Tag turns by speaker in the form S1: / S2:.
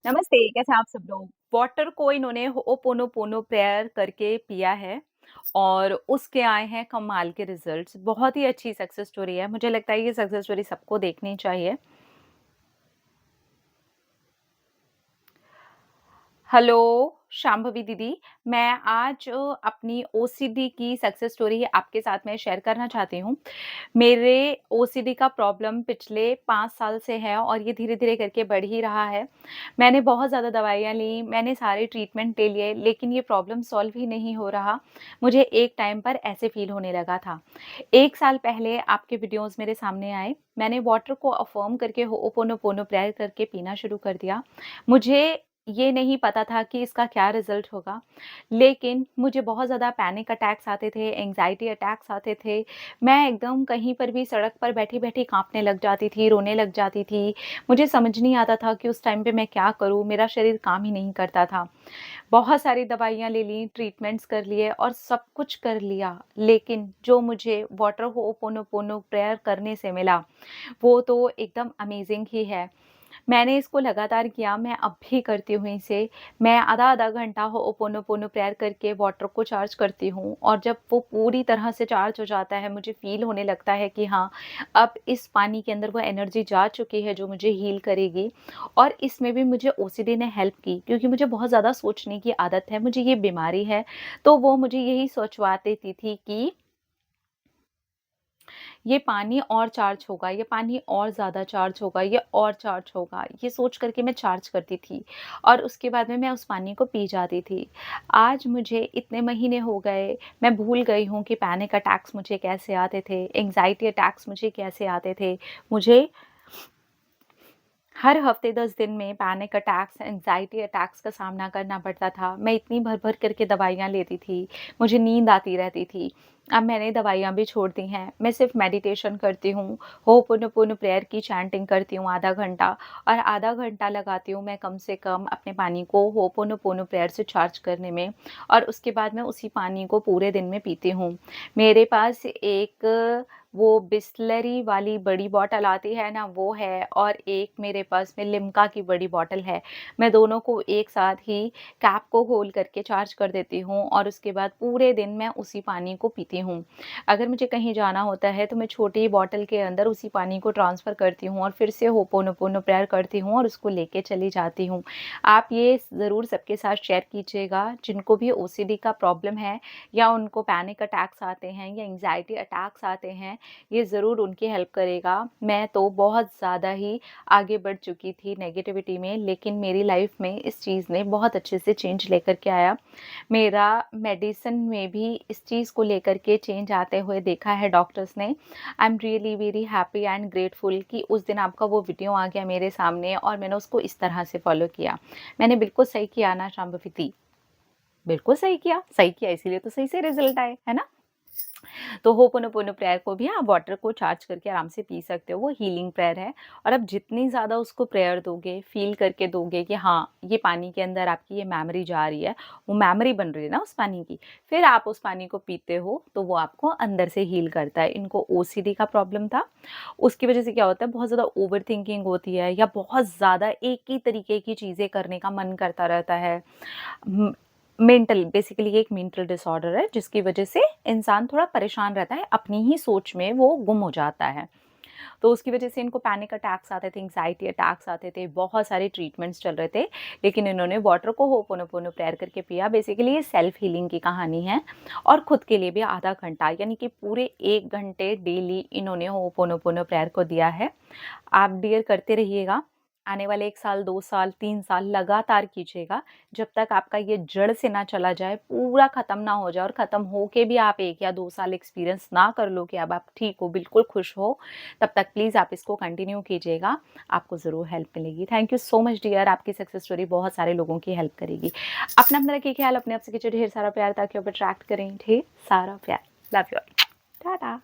S1: नमस्ते, कैसे हैं आप सब लोग? वाटर को इन्होंने हो'ओपोनोपोनो प्रेयर करके पिया है और उसके आए हैं कमाल के रिज़ल्ट्स। बहुत ही अच्छी सक्सेस स्टोरी है। मुझे लगता है ये सक्सेस स्टोरी सबको देखनी चाहिए। हेलो, शांभवी दीदी, मैं आज अपनी ओसीडी की सक्सेस स्टोरी आपके साथ में शेयर करना चाहती हूँ। मेरे ओसीडी का प्रॉब्लम पिछले 5 साल से है और ये धीरे-धीरे करके बढ़ ही रहा है। मैंने बहुत ज़्यादा दवाइयाँ ली, मैंने सारे ट्रीटमेंट ले लिए, लेकिन ये प्रॉब्लम सॉल्व ही नहीं हो रहा। मुझे एक टाइम पर ऐसे फ़ील होने लगा था। 1 साल पहले आपके वीडियोज़ मेरे सामने आए, मैंने वाटर को अफ़र्म करके हो'ओपोनोपोनो प्रेयर करके पीना शुरू कर दिया। मुझे ये नहीं पता था कि इसका क्या रिज़ल्ट होगा, लेकिन मुझे बहुत ज़्यादा पैनिक अटैक्स आते थे, एंग्ज़ायटी अटैक्स आते थे। मैं एकदम कहीं पर भी सड़क पर बैठी-बैठी काँपने लग जाती थी, रोने लग जाती थी। मुझे समझ नहीं आता था कि उस टाइम पे मैं क्या करूँ? मेरा शरीर काम ही नहीं करता था। बहुत सारी दवाइयाँ ले लीं, ट्रीटमेंट्स कर लिए और सब कुछ कर लिया, लेकिन जो मुझे वाटर हो'ओपोनोपोनो प्रेयर करने से मिला, वो तो एकदम अमेज़िंग ही है। मैंने इसको लगातार किया, मैं अब भी करती हूँ इसे। मैं आधा-आधा घंटा हो'ओपोनोपोनो प्रेयर करके वाटर को चार्ज करती हूँ और जब वो पूरी तरह से चार्ज हो जाता है, मुझे फ़ील होने लगता है कि हाँ, अब इस पानी के अंदर वो एनर्जी जा चुकी है जो मुझे हील करेगी और इसमें भी मुझे ओसीडी ने हेल्प की क्योंकि मुझे बहुत ज़्यादा सोचने की आदत है, मुझे ये बीमारी है, तो वो मुझे यही सोचवा देती थी कि ये पानी और चार्ज होगा, ये पानी और ज़्यादा चार्ज होगा, ये और चार्ज होगा, ये सोच कर के मैं चार्ज करती थी और उसके बाद में मैं उस पानी को पी जाती थी। आज मुझे इतने महीने हो गए, मैं भूल गई हूँ कि पैनिक अटैक्स मुझे कैसे आते थे, एंग्ज़ायटी अटैक्स मुझे कैसे आते थे। मुझे हर हफ्ते 10 दिन में पैनिक अटैक्स, एंग्ज़ायटी अटैक्स का सामना करना पड़ता था। मैं इतनी भर-भर करके दवाइयाँ लेती थी, मुझे नींद आती रहती थी। अब मैंने दवाइयाँ भी छोड़ दी हैं, मैं सिर्फ़ मेडिटेशन करती हूँ, हो'ओपोनोपोनो प्रेयर की चैंटिंग करती हूँ आधा घंटा और आधा घंटा लगाती हूँ मैं कम से कम अपने पानी को हो'ओपोनोपोनो प्रेयर से चार्ज करने में और उसके बाद मैं उसी पानी को पूरे दिन में पीती हूँ। मेरे पास एक वो बिसलरी वाली बड़ी बॉटल आती है ना वो है और एक मेरे पास में लिम्का की बड़ी बॉटल है। मैं दोनों को एक साथ ही कैप को खोल करके चार्ज कर देती हूँ और उसके बाद पूरे दिन मैं उसी पानी को पीती हूँ। अगर मुझे कहीं जाना होता है तो मैं छोटी बॉटल के अंदर उसी पानी को ट्रांसफ़र करती हूँ और फिर से हो'ओपोनोपोनो प्रेयर करती हूँ और उसको लेके चली जाती हूँ। आप ये ज़रूर सबके साथ शेयर कीजिएगा जिनको भी ओसीडी का प्रॉब्लम है या उनको पैनिक अटैक्स आते हैं या एंग्ज़ायटी अटैक्स आते हैं, ये ज़रूर उनकी हेल्प करेगा। मैं तो बहुत ज़्यादा ही आगे बढ़ चुकी थी नेगेटिविटी में, लेकिन मेरी लाइफ़ में इस चीज़ ने बहुत अच्छे से चेंज लेकर के आया। मेरा मेडिसिन में भी इस चीज़ को लेकर के चेंज आते हुए देखा है डॉक्टर्स ने। I am really very happy and grateful कि उस दिन आपका वो वीडियो आ गया मेरे सामने और मैंने उसको इस तरह से फ़ॉलो किया। मैंने बिल्कुल सही किया ना शांभवी दी? बिल्कुल सही किया इसीलिए तो सही से रिज़ल्ट आए, है ना? तो हो'ओपोनोपोनो प्रेयर को भी आप वाटर को चार्ज करके आराम से पी सकते हो, वो हीलिंग प्रेयर है और आप जितनी ज़्यादा उसको प्रेयर दोगे, फ़ील करके दोगे कि हाँ, ये पानी के अंदर आपकी ये मेमोरी जा रही है, वो मेमोरी बन रही है ना उस पानी की, फिर आप उस पानी को पीते हो, तो वो आपको अंदर से हील करता है। इनको ओसीडी का प्रॉब्लम था, उसकी वजह से क्या होता है, बहुत ज़्यादा ओवरथिंकिंग होती है या बहुत ज़्यादा एक ही तरीके की चीज़ें करने का मन करता रहता है। मेंटल बेसिकली ये एक मेंटल डिसऑर्डर है जिसकी वजह से इंसान थोड़ा परेशान रहता है, अपनी ही सोच में वो गुम हो जाता है। तो उसकी वजह से इनको पैनिक अटैक्स आते थे, एंग्ज़ायटी अटैक्स आते थे, बहुत सारे ट्रीटमेंट्स चल रहे थे, लेकिन इन्होंने वाटर को हो'ओपोनोपोनो प्रेयर करके पिया। बेसिकली ये सेल्फ हीलिंग की कहानी है और खुद के लिए भी आधा घंटा यानी कि पूरे 1 घंटे डेली इन्होंने हो'ओपोनोपोनो प्रेयर को दिया है। आप डियर करते रहिएगा। आने वाले 1 साल, 2 साल, 3 साल लगातार कीजिएगा, जब तक आपका ये जड़ से ना चला जाए, पूरा खत्म ना हो जाए और खत्म होके भी आप 1 या 2 साल एक्सपीरियंस ना कर लो कि अब आप ठीक हो, बिल्कुल खुश हो, तब तक प्लीज़ आप इसको कंटिन्यू कीजिएगा, आपको ज़रूर हेल्प मिलेगी। Thank you so much dear, आपकी सक्सेस स्टोरी बहुत सारे लोगों की हेल्प करेगी। अपना रखिए ख्याल, अपने आप से कीजिए ढेर सारा प्यार ताकि आप अट्रैक्ट करें ढेर सारा प्यार। Love you all. टाटा।